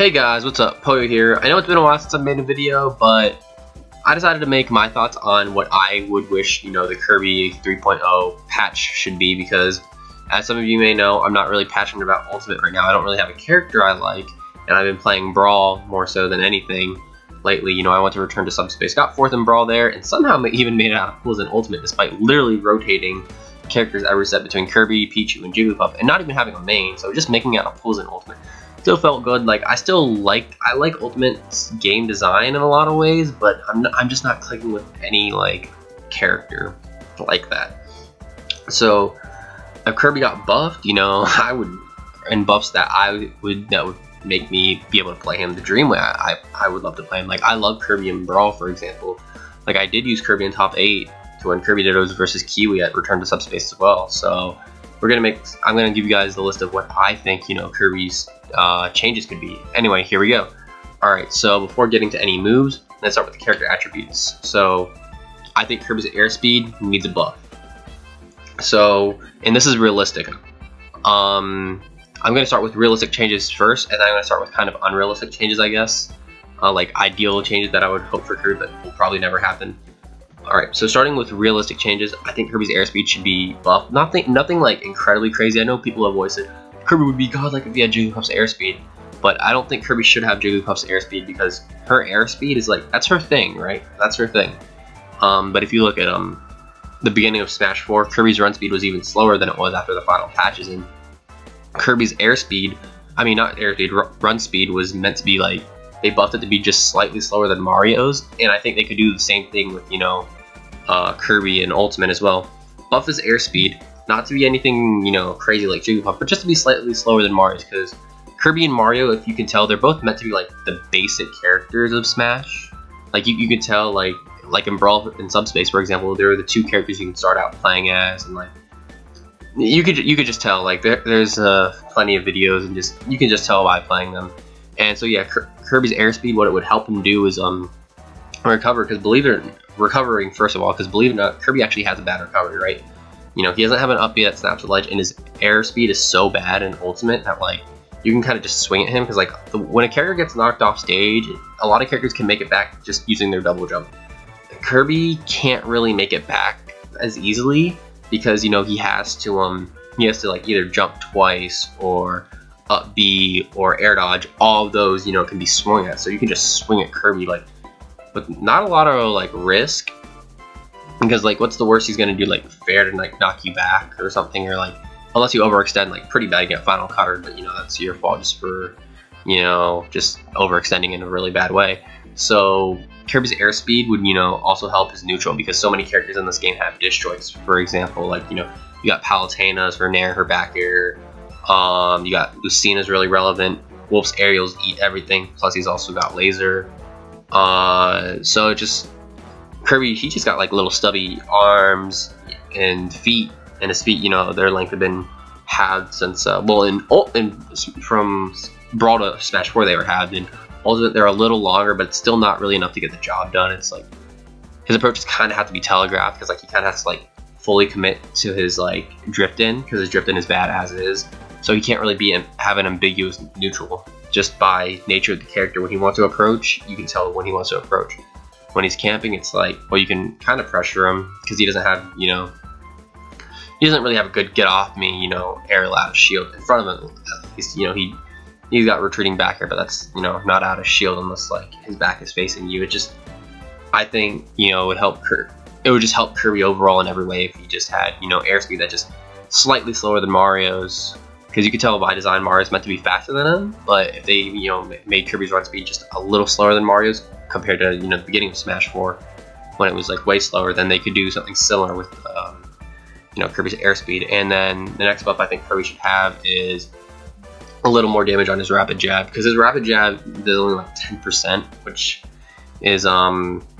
Hey guys, what's up? Poyo here. I know it's been a while since I've made a video, but I decided to make my thoughts on what I would wish, the Kirby 3.0 patch should be, because as some of you may know, I'm not really passionate about Ultimate right now. I don't really have a character I like, and I've been playing Brawl more so than anything lately. I want to return to Subspace. Got 4th in Brawl there, and somehow even made it out of pools in Ultimate, despite literally rotating characters every set between Kirby, Pichu, and Jigglypuff, and not even having a main, so just making out of pools in Ultimate. Still felt good. I like Ultimate's game design in a lot of ways, but I'm just not clicking with any character like that. So if Kirby got buffed, I would, and buffs that would make me be able to play him the dream way. I would love to play him. I love Kirby in Brawl, for example. I did use Kirby in top 8 to win Kirby Dittos versus Kiwi at Return to Subspace as well. So I'm gonna give you guys the list of what I think Kirby's changes could be. Anyway, here we go. Alright, so before getting to any moves, let's start with the character attributes. So I think Kirby's airspeed needs a buff. So, and this is realistic. I'm gonna start with realistic changes first, and then I'm gonna start with kind of unrealistic changes, I guess. Ideal changes that I would hope for Kirby, but will probably never happen. Alright, so starting with realistic changes, I think Kirby's airspeed should be buffed. Nothing incredibly crazy. I know people have voiced it. Kirby would be godlike if he had Jigglypuff's airspeed, but I don't think Kirby should have Jigglypuff's airspeed, because her airspeed is that's her thing, right? That's her thing. But if you look at the beginning of Smash 4, Kirby's run speed was even slower than it was after the final patches, and Kirby's airspeed, not airspeed, run speed was meant to be they buffed it to be just slightly slower than Mario's, and I think they could do the same thing with Kirby and Ultimate as well. Buff his airspeed, not to be anything crazy like Jigglypuff, but just to be slightly slower than Mario's, because Kirby and Mario, if you can tell, they're both meant to be the basic characters of Smash. You could tell in Brawl and Subspace, for example, they're the 2 characters you can start out playing as, and you could just tell there's plenty of videos, and you can just tell by playing them. And so yeah, Kirby's airspeed, what it would help him do is recover, because believe it or not, Kirby actually has a bad recovery, right? He doesn't have an up B that snaps the ledge, and his airspeed is so bad in Ultimate that you can kind of just swing at him, because when a character gets knocked off stage, a lot of characters can make it back just using their double jump. Kirby can't really make it back as easily, because he has to either jump twice or up B or air dodge. All of those can be swung at, so you can just swing at Kirby with not a lot of risk, because what's the worst he's gonna do? Fair to knock you back or something, or unless you overextend pretty bad, get final cuttered, but that's your fault just for just overextending in a really bad way. So Kirby's airspeed would also help his neutral, because so many characters in this game have dish joints. For example, you got Palutena's her nair, her back air. You got Lucina's really relevant. Wolf's aerials eat everything. Plus he's also got laser. So Kirby, he just got little stubby arms and feet, and his feet, their length have been halved since from Brawl to Smash 4 they were halved, and Ultimate they're a little longer, but it's still not really enough to get the job done. It's his approaches kind of have to be telegraphed, because he kind of has to fully commit to his drift in, because his drift in is bad as it is. So he can't really have an ambiguous neutral. Just by nature of the character, when he wants to approach, you can tell when he wants to approach. When he's camping, it's you can kind of pressure him, because he doesn't have, he doesn't really have a good get off me, aerial out of shield in front of him. At least, he's got retreating back here, but that's, not out of shield unless his back is facing you. I think, it would help Kirby. It would just help Kirby overall in every way if he just had, airspeed that just slightly slower than Mario's. Because you could tell by design Mario's meant to be faster than him, but if they made Kirby's run speed just a little slower than Mario's compared to the beginning of Smash 4 when it was way slower, then they could do something similar with Kirby's airspeed. And then the next buff I think Kirby should have is a little more damage on his rapid jab, because his rapid jab does only 10%, which is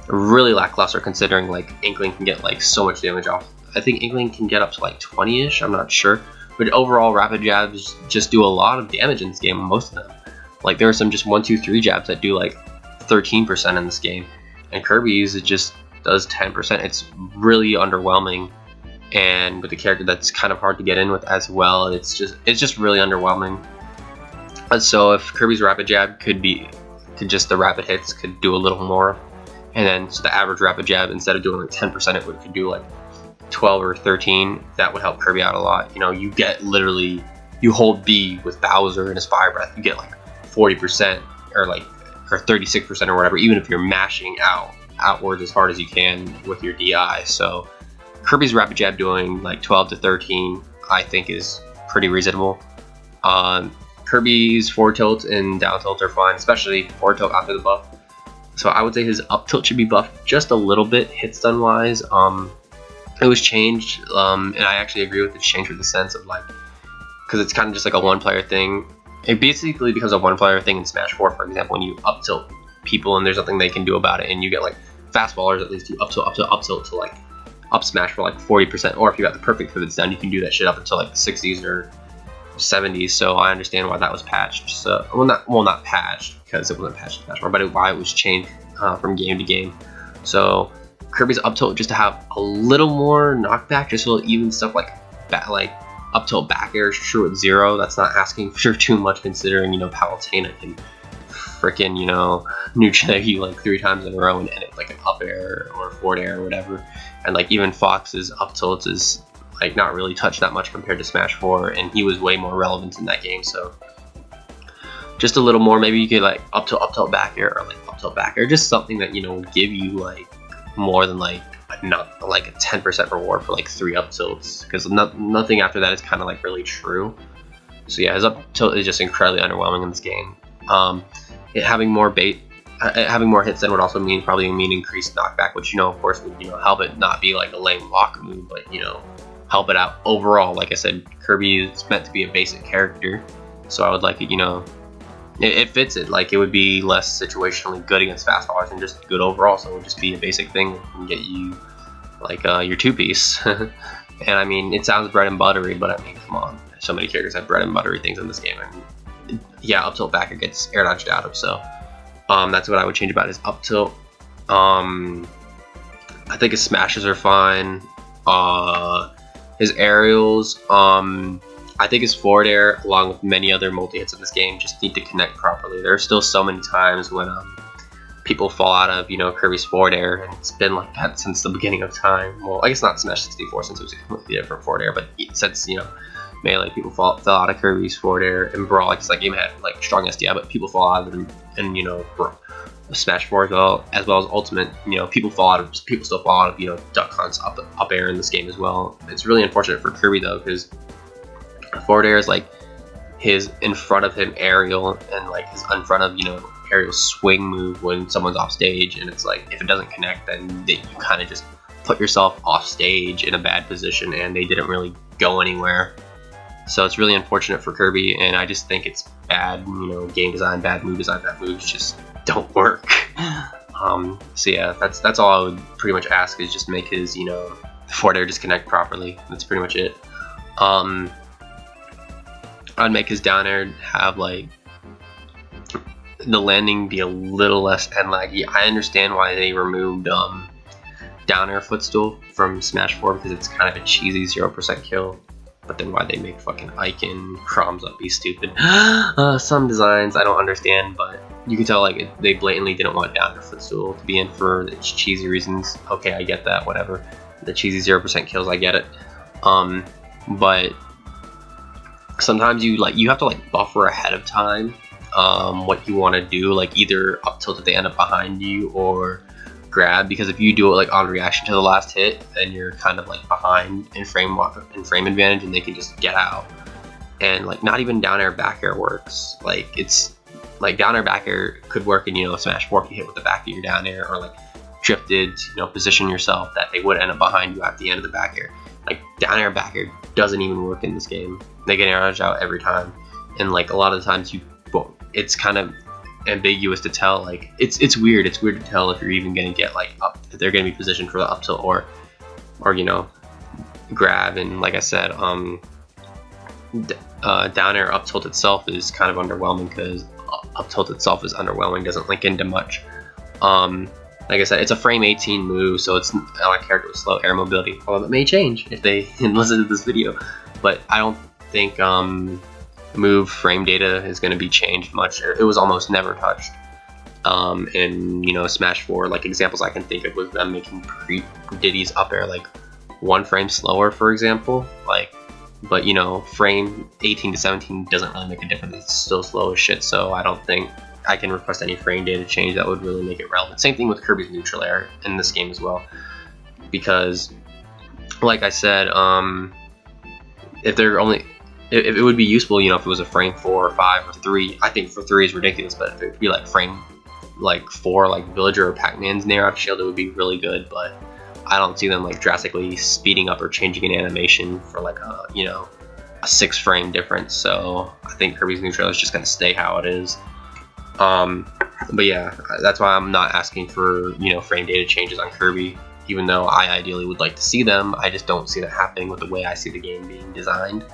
really lackluster considering Inkling can get so much damage off. I think Inkling can get up to 20-ish, I'm not sure. But overall, rapid jabs just do a lot of damage in this game, most of them. There are some just 1, 2, 3 jabs that do 13% in this game. And Kirby's, it just does 10%. It's really underwhelming. And with a character that's kind of hard to get in with as well, it's just really underwhelming. So if Kirby's rapid jab could just the rapid hits could do a little more, and then so the average rapid jab, instead of doing like 10%, it could do like 12 or 13. That would help Kirby out a lot. You know, you get literally, you hold B with Bowser and his fire breath, you get like 40% or 36% or whatever, even if you're mashing outwards as hard as you can with your DI. So Kirby's rapid jab doing like 12 to 13, I think is pretty reasonable. Kirby's forward tilt and down tilt are fine, especially forward tilt after the buff. So I would say his up tilt should be buffed just a little bit, hit stun wise. It was changed, and I actually agree with the change for the sense of like, because it's kind of just like a one-player thing. It basically becomes a one-player thing in Smash 4, for example, when you up tilt people and there's nothing they can do about it, and you get like fastfallers, at least you up tilt to like up smash for like 40%, or if you got the perfect pivots down, you can do that shit up until like the 60s or 70s. So I understand why that was patched. So not patched because it wasn't patched in Smash 4, but why it was changed from game to game. So Kirby's up tilt just to have a little more knockback, just a little even stuff like up tilt back air, sure, with 0. That's not asking for too much, considering, you know, Palutena can freaking, you know, neutral you like 3 times in a row and end it like an up air or a forward air or whatever. And like even Fox's up tilt is like not really touched that much compared to Smash 4, and he was way more relevant in that game. So just a little more, maybe you could like up tilt back air, or like up tilt back air, just something that, you know, will give you like more than like not like a 10% reward for like 3 up tilts, because nothing after that is kind of like really true. So yeah, his up tilt is just incredibly underwhelming in this game. Having more hits then would also probably mean increased knockback, which, you know, of course would, you know, help it not be like a lame lock move, but, you know, help it out overall. Like I said, Kirby is meant to be a basic character, so I would like it, you know, it fits it. Like, it would be less situationally good against fastfallers and just good overall, so it would just be a basic thing and get you like your 2-piece. And I mean, it sounds bread and buttery, but I mean, come on, so many characters have bread and buttery things in this game, and yeah, up tilt back, it gets air dodged out of. So that's what I would change about his up tilt. I think his smashes are fine. His aerials, I think his forward air, along with many other multi-hits in this game, just need to connect properly. There are still so many times when people fall out of, you know, Kirby's forward air, and it's been like that since the beginning of time. Well, I guess not Smash 64, since it was a completely different forward air, but since, you know, Melee, people fell out of Kirby's forward air, and Brawl, like, that game had like strong SDI, but people fall out of them, and, you know, Smash 4 as well as Ultimate, you know, people still fall out of, you know, Duck Hunt's up air in this game as well. It's really unfortunate for Kirby though, because forward air is like his in front of him aerial, and like his in front of, you know, aerial swing move when someone's off stage, and it's like, if it doesn't connect, then you kind of just put yourself off stage in a bad position, and they didn't really go anywhere. So it's really unfortunate for Kirby, and I just think it's bad, you know, game design, bad move design, bad moves just don't work. So yeah, that's all I would pretty much ask, is just make his, you know, forward air disconnect properly. That's pretty much it. I'd make his down air have like the landing be a little less end laggy. I understand why they removed down air footstool from Smash 4, because it's kind of a cheesy 0% kill. But then why they make fucking Ike and Chroms up be stupid? Some designs I don't understand, but you can tell like they blatantly didn't want down air footstool to be in for its cheesy reasons. Okay, I get that, whatever. The cheesy 0% kills, I get it. But sometimes you have to like buffer ahead of time what you want to do, like either up tilt if they end up behind you, or grab, because if you do it like on reaction to the last hit, then you're kind of like behind in frame advantage, and they can just get out. And like not even down air back air works. Like it's like down air back air could work in, you know, Smash 4 if you hit with the back of your down air, or like drifted, you know, position yourself that they would end up behind you at the end of the back air. Like down air back air doesn't even work in this game. They get air dodged out every time, and like a lot of the times it's kind of ambiguous to tell. Like it's weird to tell if you're even gonna get like up, if they're gonna be positioned for the up tilt or you know, grab. And like I said, down air up tilt itself is kind of underwhelming, because up tilt itself is underwhelming, doesn't link into much. Like I said, it's a frame 18 move, so it's not a character with slow air mobility, although that may change if they listen to this video. But I don't think move frame data is going to be changed much. It was almost never touched. In Smash 4, like examples I can think of was them making Diddy's up air like 1 frame slower, for example. Like, but frame 18 to 17 doesn't really make a difference. It's still slow as shit. So I don't think I can request any frame data change that would really make it relevant. Same thing with Kirby's neutral air in this game as well, because like I said, if it would be useful, if it was a frame 4 or 5 or 3. I think for 3 is ridiculous, but if it would be like frame like 4, like Villager or Pac-Man's near out shield, it would be really good. But I don't see them like drastically speeding up or changing an animation for like a 6 frame difference. So I think Kirby's neutral is just gonna stay how it is. But yeah, that's why I'm not asking for frame data changes on Kirby, even though I ideally would like to see them. I just don't see that happening with the way I see the game being designed.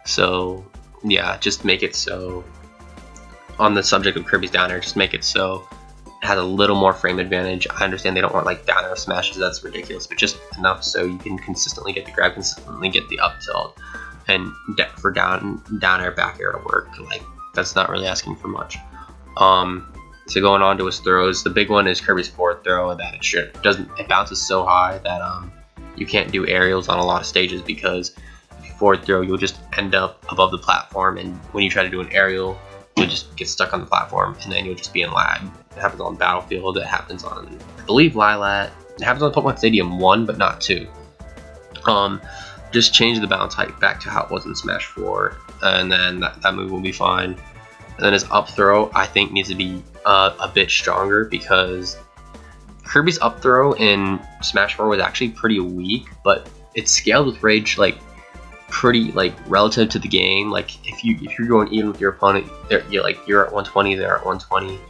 So yeah, just make it so, on the subject of Kirby's down air, just make it so it has a little more frame advantage. I understand they don't want like down air smashes, that's ridiculous, but just enough so you can consistently get the grab, consistently get the up tilt, and for down air back air to work. Like, that's not really asking for much. So going on to his throws, the big one is Kirby's forward throw, that it bounces so high that you can't do aerials on a lot of stages, because if you forward throw, you'll just end up above the platform, and when you try to do an aerial, you'll just get stuck on the platform, and then you'll just be in lag. It happens on Battlefield, it happens on, I believe, Lilat, it happens on Pokemon Stadium 1, but not 2. Just change the bounce height back to how it was in Smash 4, and then that move will be fine. And then his up throw, I think, needs to be a bit stronger, because Kirby's up throw in Smash 4 was actually pretty weak, but it scaled with Rage like pretty relative to the game. Like if you're going even with your opponent, you're at 120, they're at 120.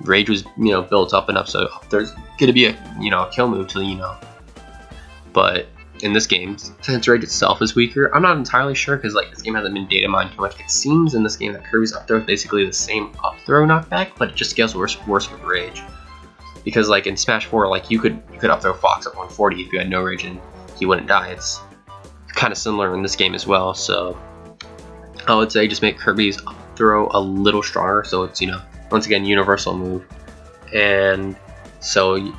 Rage was built up enough, so there's gonna be a kill move to But in this game, since Rage itself is weaker, I'm not entirely sure, because this game hasn't been data mined too much. It seems in this game that Kirby's up throw is basically the same up throw knockback, but it just scales worse with Rage. Because in Smash 4, you could up throw Fox at 140 if you had no Rage and he wouldn't die. It's kind of similar in this game as well. So I would say just make Kirby's up throw a little stronger, so it's once again universal move, and so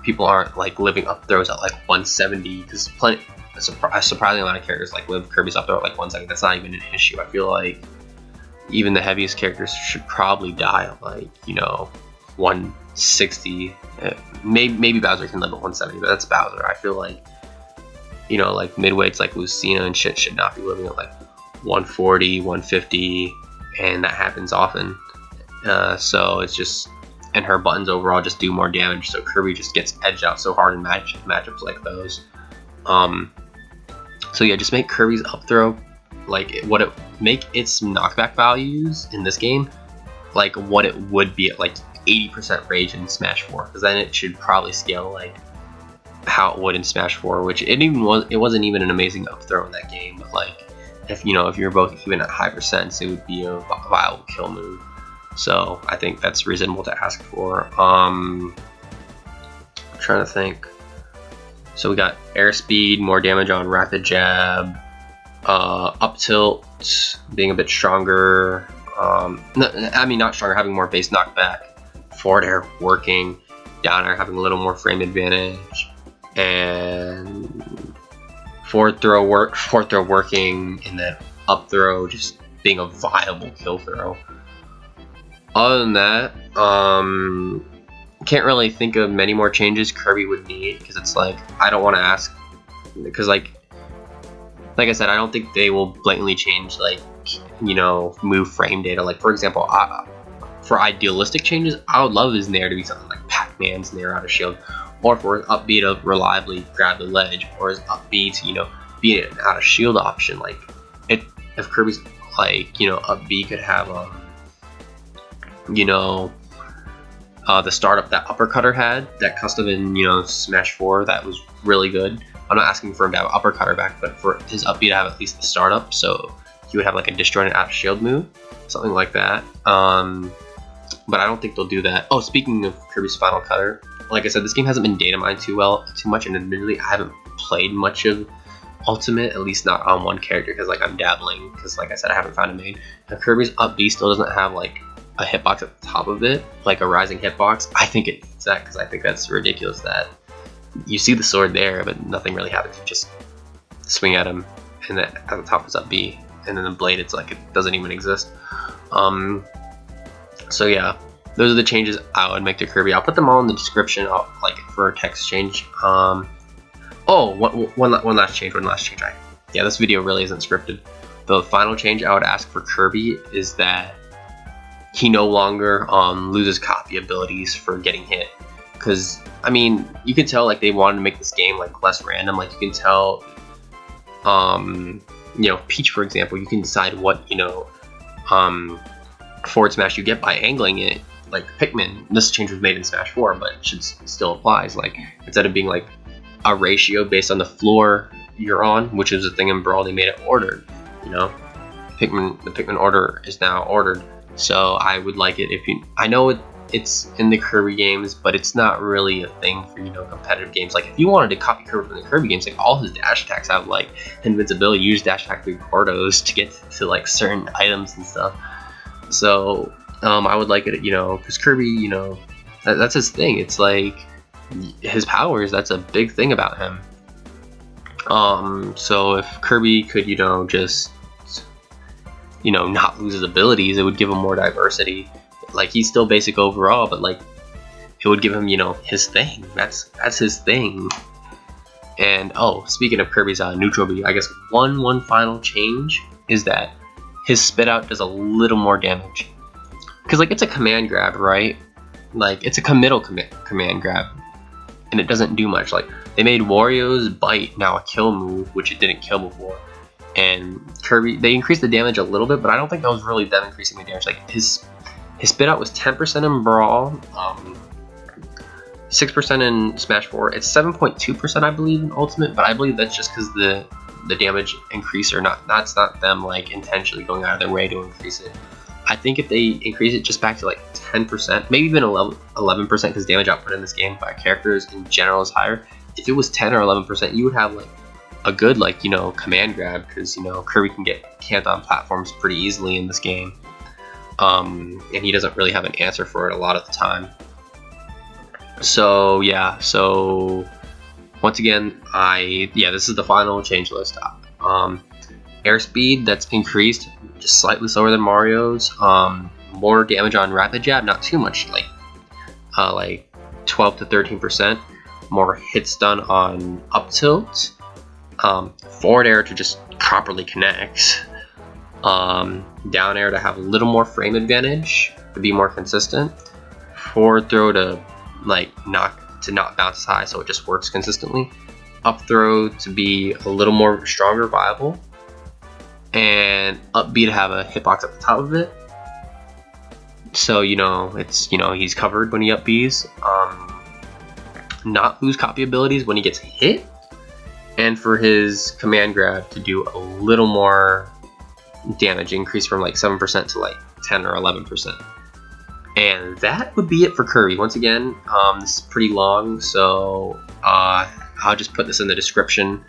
people aren't living up throws at 170, because a surprising amount of characters live Kirby's up throw at 170. That's not even an issue. I feel like even the heaviest characters should probably die at 160. Maybe Bowser can live at 170, but that's Bowser. I feel like midweights like Lucina and shit should not be living at 140, 150, and that happens often. So it's just, and her buttons overall just do more damage, so Kirby just gets edged out so hard in matchups like those. So yeah, just make Kirby's up throw make its knockback values in this game what it would be at 80% Rage in Smash 4, because then it should probably scale how it would in Smash 4, which it wasn't even an amazing up throw in that game, but if you're both even at high percents, it would be a viable kill move. So I think that's reasonable to ask for. I'm trying to think. So we got airspeed, more damage on rapid jab, up tilt being a bit stronger. Not stronger, having more base knockback, forward air working, down air having a little more frame advantage, and forward throw working, and then up throw just being a viable kill throw. Other than that, can't really think of many more changes Kirby would need, because it's I don't want to ask, because like I said, I don't think they will blatantly change move frame data. For example, for idealistic changes, I would love his nair to be something like Pac-Man's nair out of shield, or for his up B to reliably grab the ledge, or his up B to be an out of shield option. If Kirby's up B could have the startup that Uppercutter had, that custom in Smash 4, that was really good. I'm not asking for him to have Uppercutter back, but for his up B to have at least the startup, so he would have a disjointed out of shield move, something like that. But I don't think they'll do that. Oh, speaking of Kirby's Final Cutter, like I said, this game hasn't been data mined too much, and admittedly I haven't played much of Ultimate, at least not on one character, because like I'm dabbling, because like I said, I haven't found a main. And Kirby's Up B still doesn't have like a hitbox at the top of it, like a rising hitbox. I think it needs that, because I think that's ridiculous that you see the sword there, but nothing really happens. You just swing at him, and at the top is Up B, and then the blade, it's like it doesn't even exist. So yeah, those are the changes I would make to Kirby. I'll put them all in the description, like for a text change. Oh, one last change. Yeah, this video really isn't scripted. The final change I would ask for Kirby is that he no longer loses copy abilities for getting hit. Because, I mean, you can tell like they wanted to make this game like less random. Like you can tell, you know, Peach, for example, you can decide what, you know, forward smash you get by angling it. Like Pikmin, this change was made in Smash 4, but it still applies. Like instead of being like a ratio based on the floor you're on, which is a thing in Brawl, they made it ordered. You know, the Pikmin order is now ordered. So I would like it if you. I know it's in the Kirby games, but it's not really a thing for, you know, competitive games. Like if you wanted to copy Kirby from the Kirby games, like all his dash attacks have like invincibility. You use dash attack 3 quartos to get to like certain items and stuff. So I would like it, you know, because Kirby, you know, that's his thing. It's like his powers. That's a big thing about him. So if Kirby could, you know, just, you know, not lose his abilities, it would give him more diversity. Like he's still basic overall, but like it would give him, you know, his thing. That's his thing. And oh, speaking of Kirby's neutral B, I guess one final change is that his spit out does a little more damage. Because like it's a command grab, right? Like it's a committal command grab, and it doesn't do much. Like they made Wario's Bite now a kill move, which it didn't kill before. And Kirby, they increased the damage a little bit, but I don't think that was really them increasing the damage. Like his spit out was 10% in Brawl, 6% in Smash 4. It's 7.2% I believe in Ultimate, but I believe that's just because the damage increase or not. That's not them like intentionally going out of their way to increase it. I think if they increase it just back to like 10%, maybe even 11%, because damage output in this game by characters in general is higher. If it was 10 or 11%, you would have like a good, like, you know, command grab, because, you know, Kirby can get camped on platforms pretty easily in this game. And he doesn't really have an answer for it a lot of the time. So yeah, so once again, this is the final change list. Airspeed, that's increased, just slightly slower than Mario's. More damage on rapid jab, not too much, like 12 to 13%. More hits done on up tilt. Forward air to just properly connect. Down air to have a little more frame advantage, to be more consistent. Forward throw to like not bounce high, so it just works consistently. Up throw to be a little more stronger, viable. And up B to have a hitbox at the top of it, so you know it's, you know, he's covered when he up B's. Not lose copy abilities when he gets hit, and for his command grab to do a little more damage, increase from like 7% to like 10 or 11%. And that would be it for Kirby. Once again, this is pretty long, so I'll just put this in the description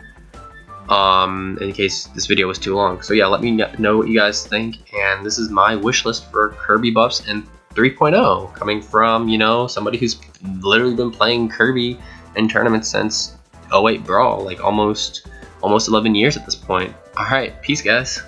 in case this video was too long. So yeah, let me know what you guys think, and this is my wish list for Kirby buffs in 3.0, coming from, you know, somebody who's literally been playing Kirby in tournaments since 08 Brawl, like almost 11 years at this point. Alright, peace guys.